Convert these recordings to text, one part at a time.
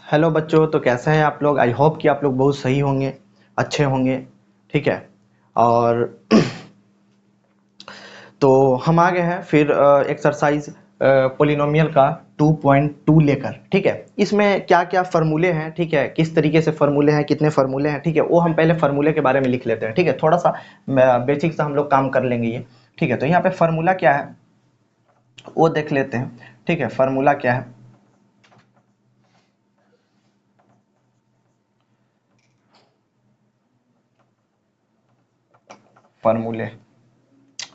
Hello बच्चों, तो कैसे हैं आप लोग। आई होप कि आप लोग बहुत सही होंगे, अच्छे होंगे। ठीक है। और तो हम आ गए हैं फिर एक्सरसाइज पोलिनोमियल का 2.2 लेकर। ठीक है। इसमें क्या क्या फार्मूले हैं, ठीक है, किस तरीके से फार्मूले हैं, कितने फार्मूले हैं, ठीक है, वो हम पहले फार्मूले के बारे में लिख लेते हैं। ठीक है, थोड़ा सा बेसिक सा हम लोग काम कर लेंगे ये। ठीक है, तो यहाँ पे फार्मूला क्या है वो देख लेते हैं। ठीक है, फार्मूला क्या है। फार्मूले,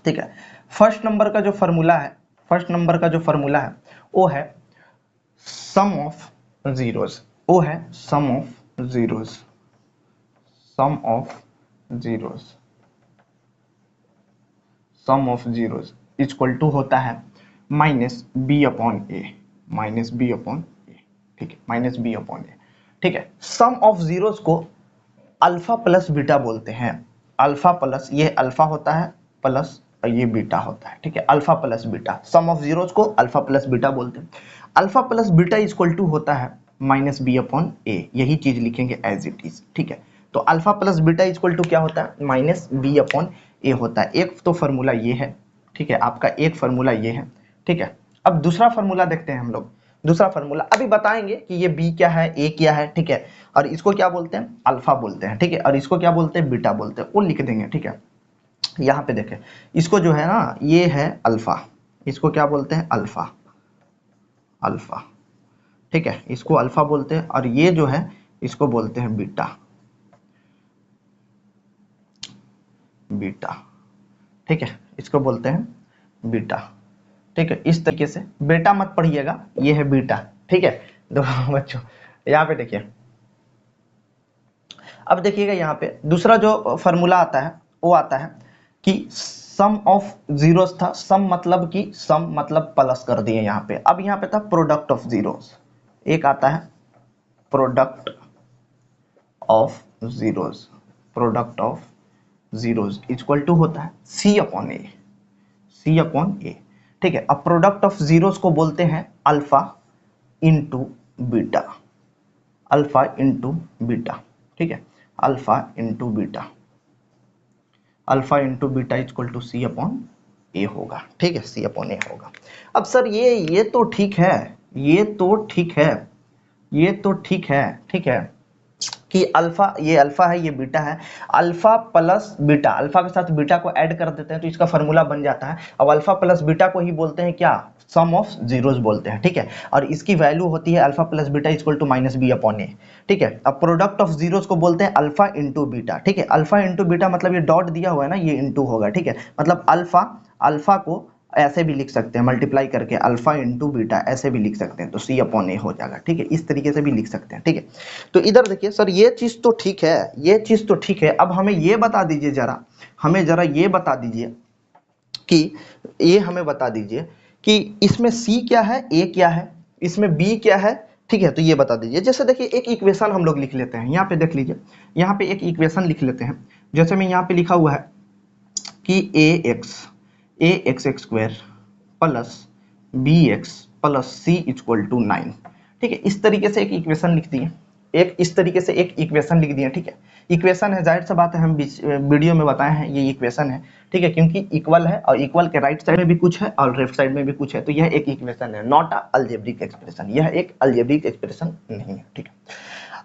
ठीक है। फर्स्ट नंबर का जो फार्मूला है, फर्स्ट नंबर का जो फार्मूला है वो है सम ऑफ जीरोस। वो है sum of zeros, sum of zeros, sum of zeros equal to होता है minus B upon A, minus B upon A. ठीक है, माइनस बी अपॉन ए। ठीक है, सम ऑफ जीरोस को अल्फा प्लस बीटा बोलते हैं। अल्फा प्लस, ये अल्फा होता है प्लस ये बीटा होता है। ठीक है, alpha plus beta, sum of zeros को अल्फा प्लस बीटा बोलते हैं। Alpha plus beta equal to होता है माइनस बी अपॉन ए, यही चीज लिखेंगे एज इट इज। ठीक है, तो alpha plus beta equal to क्या होता है, माइनस बी अपॉन ए होता है। एक तो फार्मूला ये है, ठीक है, आपका एक फार्मूला ये है। ठीक है, अब दूसरा फार्मूला देखते हैं हम लोग। दूसरा फार्मूला अभी बताएंगे कि ये बी क्या है, ए क्या है। ठीक है, और इसको क्या बोलते हैं, अल्फा बोलते हैं। ठीक है, और इसको क्या बोलते हैं, बीटा बोलते हैं, वो लिख देंगे। ठीक है, यहाँ पे देखें, इसको जो है ना, ये है अल्फा, इसको क्या बोलते हैं, अल्फा, अल्फा। ठीक है, इसको अल्फा बोलते हैं, और ये जो है इसको बोलते हैं बीटा, बीटा। ठीक है, इसको बोलते हैं बीटा। ठीक है, इस तरीके से बेटा मत पढ़िएगा, ये है बीटा। ठीक है, तो बच्चों यहाँ पे देखिए, अब देखिएगा यहाँ पे दूसरा जो फॉर्मूला आता है वो आता है कि सम ऑफ जीरोस था। सम मतलब कि सम मतलब प्लस कर दिए यहाँ पे। अब यहाँ पे था प्रोडक्ट ऑफ जीरोस, एक आता है product of zeros, product of zeros equal to होता है सी upon A, C upon A. ठीक है, अब प्रोडक्ट ऑफ जीरोस को बोलते हैं alpha into beta, alpha into beta. ठीक है, alpha into beta, alpha into beta equal to C upon A होगा। ठीक है, सी अपॉन ए होगा। अब सर ये तो ठीक है, ये तो ठीक है, ये तो ठीक है। ठीक है, कि अल्फा, ये अल्फा है, ये बीटा है। अल्फा प्लस बीटा, अल्फा के साथ बीटा को ऐड कर देते हैं तो इसका फॉर्मूला बन जाता है। अब अल्फा प्लस बीटा को ही बोलते हैं क्या, सम ऑफ जीरोस बोलते हैं। ठीक है, और इसकी वैल्यू होती है alpha plus beta equal to minus B upon A. ठीक है, अब प्रोडक्ट ऑफ जीरोस को बोलते हैं अल्फा इंटू बीटा। ठीक है, अल्फा इंटू बीटा मतलब ये डॉट दिया हुआ है ना, ये इंटू होगा। ठीक है, मतलब अल्फा, अल्फा को ऐसे भी लिख सकते हैं, मल्टीप्लाई करके अल्फा इंटू बीटा ऐसे भी लिख सकते हैं, तो सी अपॉन ए हो जाएगा। ठीक है, इस तरीके से भी लिख सकते हैं। ठीक है, तो इधर देखिए सर, ये चीज तो ठीक है, ये चीज तो ठीक है। अब हमें ये बता दीजिए जरा, हमें जरा ये बता दीजिए कि, ये हमें बता दीजिए कि इसमें सी क्या है, ए क्या है, इसमें बी क्या है। ठीक है, तो ये बता दीजिए। जैसे देखिए एक इक्वेशन हम लोग लिख लेते हैं, यहाँ पे देख लीजिए, यहाँ पे एक इक्वेशन लिख लेते हैं। जैसे में यहाँ पे लिखा हुआ है कि A X square plus B X plus C equal to 9। ठीक है, इस तरीके से एक इक्वेशन लिख दिए, एक इस तरीके से एक इक्वेशन लिख दिए। ठीक है, इक्वेशन है, जाहिर सा बात है, हम वीडियो में बताए हैं ये इक्वेशन है। ठीक है, क्योंकि इक्वल है और इक्वल के राइट साइड में भी कुछ है और लेफ्ट साइड में भी कुछ है, तो यह एक इक्वेशन है, नॉट अ अलजेब्रिक एक्सप्रेशन। यह एक अलजेब्रिक एक्सप्रेशन नहीं है। ठीक है,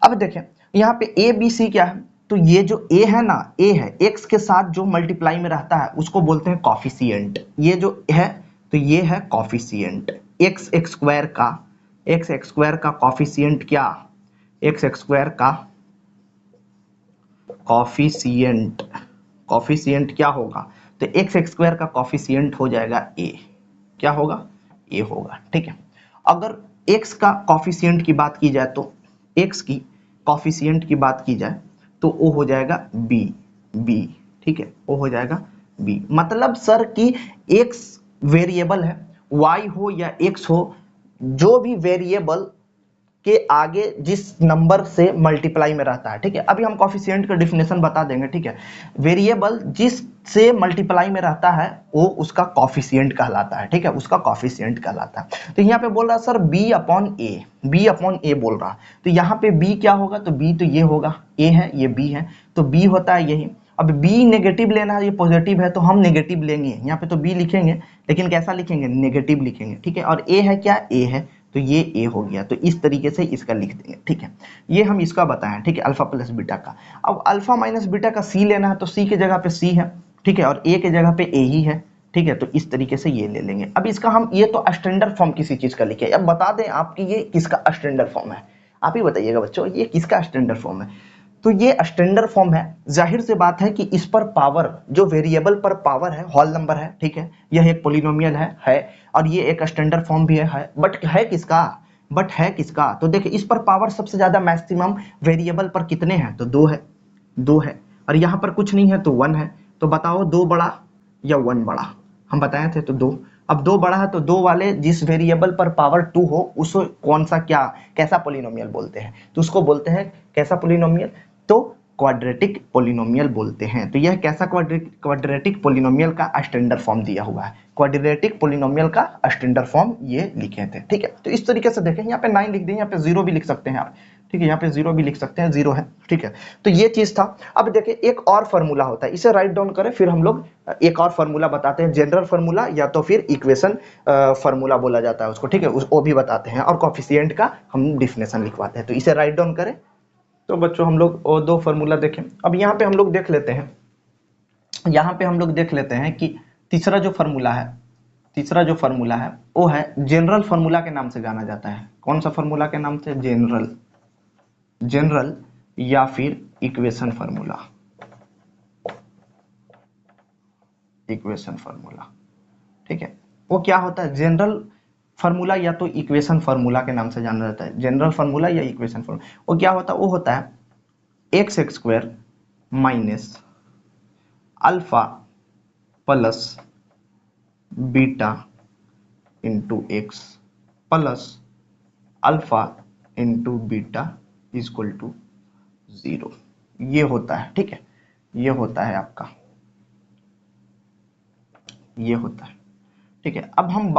अब देखें यहाँ पे ए बी सी क्या है, तो ये जो ए है ना, ए है एक्स के साथ जो मल्टीप्लाई में रहता है उसको बोलते हैं कॉफिशिएंट। ये जो है, तो ये है कॉफिशिएंट एक्स स्क्वायर का, एक्स स्क्वायर का कॉफिशिएंट क्या, एक्स स्क्वायर का कॉफिशिएंट, कॉफिशिएंट क्या होगा, तो एक्स स्क्वायर का कॉफिशिएंट हो जाएगा ए, क्या होगा, ए होगा। ठीक है, अगर एक्स का कॉफिशिएंट की बात की जाए, तो एक्स की कॉफिशिएंट की बात की जाए तो वो हो जाएगा बी, बी। ठीक है, वो हो जाएगा बी। मतलब सर कि एक्स वेरिएबल है, वाई हो या एक्स हो, जो भी वेरिएबल के आगे जिस नंबर से मल्टीप्लाई में रहता है, ठीक है। अभी हम कॉफिशिएंट का डिफिनेशन बता देंगे, ठीक है। वेरिएबल जिस से मल्टीप्लाई में रहता है वो उसका कॉफिशिएंट कहलाता है, ठीक है, उसका कॉफिशिएंट कहलाता है। तो यहाँ पे बोल रहा है सर b अपॉन ए बोल रहा है, तो यहाँ पे b क्या होगा, तो b तो ये होगा, a है ये b है, तो b होता है यही। अब b नेगेटिव लेना है, ये पॉजिटिव है तो हम नेगेटिव लेंगे, यहाँ पे तो b लिखेंगे लेकिन कैसा लिखेंगे, नेगेटिव लिखेंगे, ठीक है। और a है क्या, a है, तो ये a हो गया, तो इस तरीके से इसका लिख देंगे, ठीक है। ये हम इसका बताएं, ठीक है, अल्फा प्लस बीटा का। अब अल्फा माइनस बीटा का c लेना है, तो c की जगह पे c है, ठीक है, और a की जगह पे a ही है, ठीक है। तो इस तरीके से ये ले लेंगे। अब इसका हम, ये तो स्टैंडर्ड फॉर्म किसी चीज का लिखे, अब बता दें आपकी ये किसका स्टैंडर्ड फॉर्म है, आप ही बताइएगा बच्चों, ये किसका स्टैंडर्ड फॉर्म है। तो ये स्टैंडर्ड फॉर्म है, जाहिर सी बात है कि इस पर पावर, जो वेरिएबल पर पावर है, होल नंबर है, ठीक है, यह एक पॉलिनोमियल है और ये एक स्टैंडर्ड फॉर्म भी है, बट है किसका, तो देखिए इस पर पावर सबसे ज्यादा मैक्सिमम वेरिएबल पर कितने हैं, तो दो है, और यहाँ पर कुछ नहीं है तो 1 है। तो बताओ 2 बड़ा या 1 बड़ा, हम बताए थे तो 2। अब 2 बड़ा है तो 2 वाले जिस वेरिएबल पर पावर 2 हो उसको कौन सा, क्या कैसा पॉलिनोमियल बोलते हैं, तो उसको बोलते हैं कैसा पॉलिनोमियल, तो क्वाड्रेटिक पॉलिनोमियल बोलते हैं। तो यह कैसा क्वाड्रेटिक पॉलिनोमियल का स्टैंडर्ड फॉर्म दिया हुआ है, क्वाड्रेटिक पॉलिनोमियल का स्टैंडर्ड फॉर्म ये लिखे थे, ठीक है। तो इस तरीके से देखें, यहाँ पे 9 लिख दें, यहाँ पे 0 भी लिख सकते हैं आप, ठीक है, यहाँ पे 0 भी लिख सकते हैं, 0 है, ठीक है। तो ये चीज था। अब देखिए एक और फार्मूला होता है, इसे राइट डाउन करें, फिर हम लोग एक और फार्मूला बताते हैं, जनरल फार्मूला या तो फिर इक्वेशन फार्मूला बोला जाता है उसको, ठीक है, वो भी बताते हैं, और कॉफिशिएंट का हम डिफिनेशन लिखवाते हैं। तो इसे राइट डाउन करें। तो बच्चों हम लोग वो 2 फार्मूला देखें। अब यहाँ पे हम लोग देख लेते हैं, कि तीसरा जो फार्मूला है वो है जनरल फार्मूला के नाम से जाना जाता है। कौन सा फार्मूला के नाम से, जनरल या फिर इक्वेशन फार्मूला, ठीक है। वो क्या होता है, जनरल फार्मूला या तो इक्वेशन फार्मूला के नाम से जाना जाता है, जनरल फार्मूला या इक्वेशन फार्मूला। वो क्या होता है, वो होता है x square minus alpha plus beta into x plus alpha into beta equal to 0। ये होता है, ठीक है, ये होता है आपका, ये होता है, ठीक है। अब हम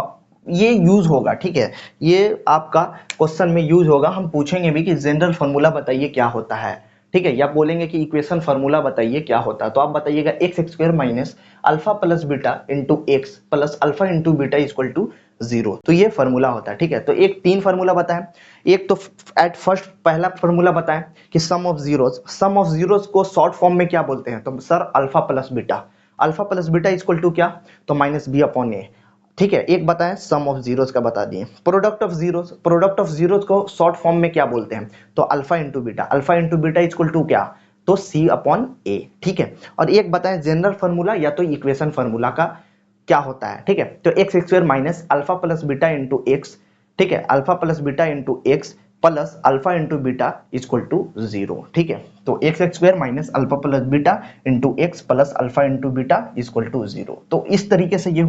ये यूज होगा, ठीक है, ये आपका क्वेश्चन में यूज होगा। हम पूछेंगे भी कि जनरल फार्मूला बताइए क्या होता है, ठीक है, या बोलेंगे कि इक्वेशन फार्मूला बताइए क्या होता है। तो आप बताइएगा x square minus alpha plus beta into x plus alpha into beta equal to 0। तो ये फार्मूला होता है, ठीक है। तो एक 3 फार्मूला बताएं। एक तो एट फर्स्ट पहला फार्मूला बताएं कि सम ऑफ जीरोस को शॉर्ट फॉर्म में क्या बोलते हैं, तो sir alpha plus beta equal to क्या, तो माइनस बी अपॉन ए, ठीक है। एक बताएं सम ऑफ जीरोस का बता दिए। प्रोडक्ट ऑफ जीरोस को शॉर्ट फॉर्म में क्या बोलते हैं, तो alpha into beta equal to क्या, तो सी अपॉन ए, ठीक है। और एक बताएं जनरल फार्मूला या तो इक्वेशन फार्मूला का क्या होता है, ठीक है। तो x square minus alpha plus beta into x, ठीक है, alpha plus beta into x plus alpha into beta equal to 0, ठीक है। तो x square minus alpha plus beta into x plus alpha into beta equal to 0। तो इस तरीके से ये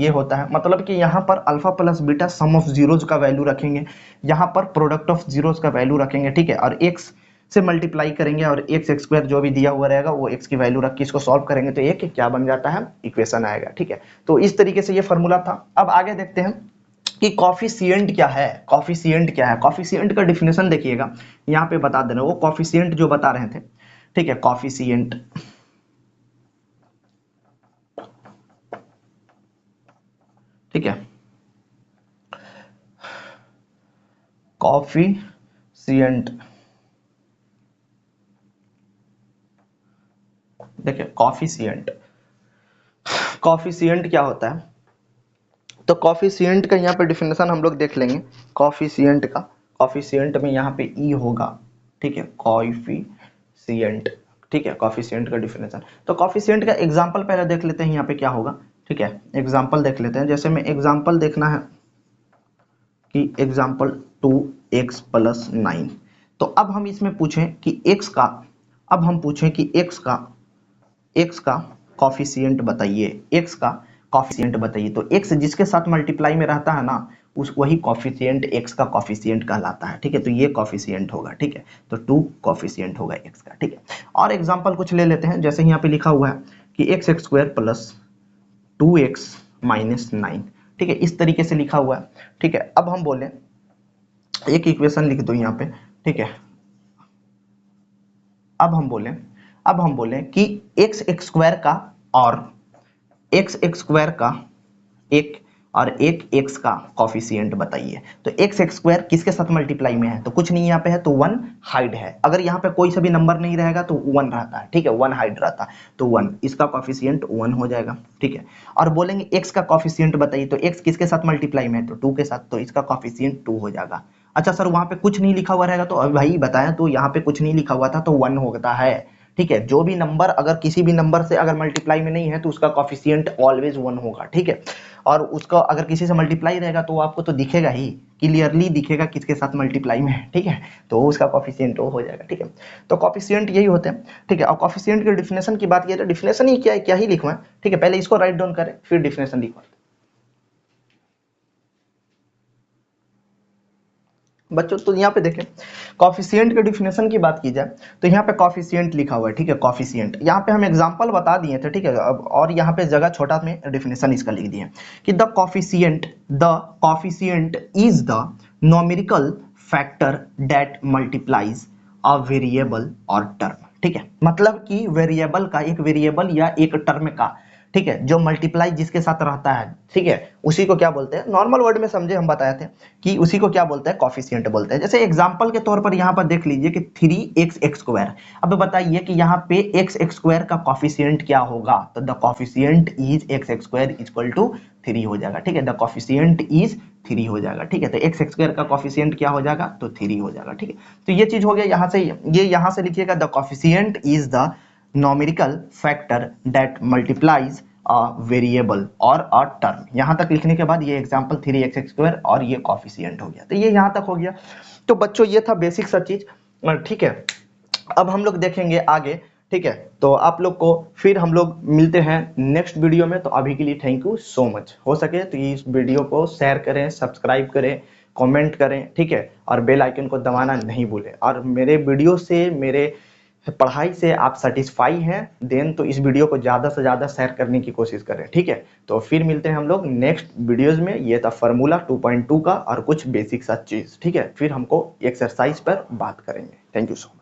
होता है, मतलब कि यहाँ पर alpha plus beta sum of zeros का वैल्यू रखेंगे, यहाँ पर प्रोडक्ट ऑफ जीरोस का वैल्यू रखेंगे, ठीक है, और एक्स से मल्टीप्लाई करेंगे और एक्स स्क्वायर जो भी दिया हुआ रहेगा वो एक्स की वैल्यू रख के इसको सॉल्व करेंगे तो एक क्या बन जाता है, इक्वेशन आएगा, ठीक है। तो इस तरीके से ये फार्मूला था। अब आगे देखते हैं कि कॉफिशिएंट क्या है। कॉफिशिएंट का डिफिनेशन देखिएगा, यहाँ पे बता दे रहे वो कॉफिशिएंट जो बता रहे थे, ठीक है। कॉफिशिएंट, ठीक है, कॉफिशिएंट, देखिए कॉफिशिएंट क्या होता है, तो कॉफिशिएंट का यहाँ पे डिफिनेशन हम लोग देख लेंगे। कॉफिशिएंट में यहाँ पे ई होगा, ठीक है, कॉफिशिएंट, ठीक है, कॉफिशिएंट का डिफिनेशन। तो कॉफिशिएंट का एग्जांपल पहले देख लेते हैं यहाँ पे क्या होगा, ठीक है, एग्जांपल देख लेते हैं। जैसे में एग्जांपल देखना है कि एग्जांपल 2x प्लस 9, तो अब हम इसमें पूछें कि x का कॉफिशिएंट बताइए, तो x जिसके साथ मल्टीप्लाई में रहता है ना उस वही कॉफिशिएंट x का कॉफिशिएंट कहलाता है, ठीक है। तो ये कॉफिशिएंट होगा, ठीक है। तो 2 कॉफिशिएंट होगा x का, ठीक है। और एग्जांपल कुछ ले लेते हैं, जैसे यहाँ पे लिखा हुआ है कि x square plus 2x minus 9, ठीक है। इस तरीके से लिखा हुआ है, ठीक है। अब हम बोले एक इक्वेशन लिख दो यहाँ पे, ठीक है। अब हम बोले कि एक्स स्क्वायर का और एक्स स्क्वायर का एक और एक एक्स का कॉफिशिएंट बताइए। तो एक्स स्क्वायर किसके साथ मल्टीप्लाई में है? तो कुछ नहीं यहाँ पे है, तो 1 हाइड है। अगर यहाँ पे कोई सा भी नंबर नहीं रहेगा तो 1 रहता है, ठीक है। 1 हाइड रहता है, तो 1, इसका कॉफिशिएंट 1 हो जाएगा, ठीक है। और बोलेंगे एक्स का कॉफिशिएंट बताइए, तो एक्स किसके साथ मल्टीप्लाई में है? तो 2 के साथ, तो इसका कॉफिशिएंट 2 हो जाएगा। अच्छा सर वहां पे कुछ नहीं लिखा हुआ रहेगा, तो अभी भाई बताया, तो यहाँ पे कुछ नहीं लिखा हुआ था तो 1 होता है, ठीक है। जो भी नंबर अगर किसी भी नंबर से अगर मल्टीप्लाई में नहीं है तो उसका कॉफिशिएंट ऑलवेज 1 होगा, ठीक है। और उसका अगर किसी से मल्टीप्लाई रहेगा तो आपको तो दिखेगा ही, क्लियरली दिखेगा किसके साथ मल्टीप्लाई में है, ठीक है। तो उसका कॉफिशिएंट हो जाएगा, ठीक है। तो कॉफिशिएंट यही होते हैं, ठीक है। और कॉफिशिएंट की डिफिनेशन की बात किया तो डिफिनेशन ही क्या ही लिखवाएं, ठीक है। पहले इसको राइट डाउन करें फिर डिफिनेशन लिखवाएं बच्चों। तो यहाँ पे देखें कॉफिशिएंट के डिफिनेशन की बात की जाए तो यहाँ पे कॉफिशिएंट लिखा हुआ है, ठीक है। कॉफिशिएंट यहाँ पे हम एग्जांपल बता दिए थे, ठीक है। अब और यहाँ पे जगह छोटा में डिफिनेशन इसका लिख दिए कि the coefficient is the numerical factor that multiplies a variable और टर्म, ठीक है। मतलब कि वेरिएबल का, एक वेरिएबल या एक टर्म का, ठीक है, जो मल्टीप्लाई जिसके साथ रहता है, ठीक है, उसी को क्या बोलते हैं, नॉर्मल वर्ड में समझे हम बताए थे कि उसी को क्या बोलते हैं, कॉफिशिएंट बोलते हैं। जैसे एग्जांपल के तौर पर यहाँ पर देख लीजिए कि 3x स्क्वायर। अब बताइए कि यहाँ पे x स्क्वायर का कॉफिशिएंट क्या होगा? तो the coefficient is x square equal to 3 हो जाएगा, ठीक है। द कॉफिशिएंट इज 3 हो जाएगा, ठीक है। तो x स्क्वायर का कॉफिशिएंट क्या हो जाएगा? तो 3 हो जाएगा, ठीक है। तो ये चीज हो गया यहाँ से, ये यहाँ से लिखिएगा the coefficient is the numerical factor that multiplies a variable और a term। यहां तक लिखने के बाद ये एग्जांपल 3x स्क्वायर और ये कॉफिशिएंट हो गया, तो ये यहां तक हो गया। तो बच्चों ये था बेसिक सा चीज, ठीक है। अब हम लोग देखेंगे आगे, ठीक है। तो आप लोग को फिर हम लोग मिलते हैं नेक्स्ट वीडियो में। तो अभी के लिए थैंक यू सो मच। हो सके तो इस वीडियो को शेयर करें, सब्सक्राइब करें, कमेंट करें, ठीक है। और बेल आइकन को दबाना नहीं भूलें। और मेरे वीडियो से, मेरे पढ़ाई से आप सेटिस्फाई हैं देन तो इस वीडियो को ज़्यादा से ज़्यादा शेयर करने की कोशिश करें, ठीक है। तो फिर मिलते हैं हम लोग नेक्स्ट वीडियोज़ में। ये था फार्मूला 2.2 का और कुछ बेसिक सा चीज़, ठीक है। फिर हमको एक्सरसाइज पर बात करेंगे। Thank you so much.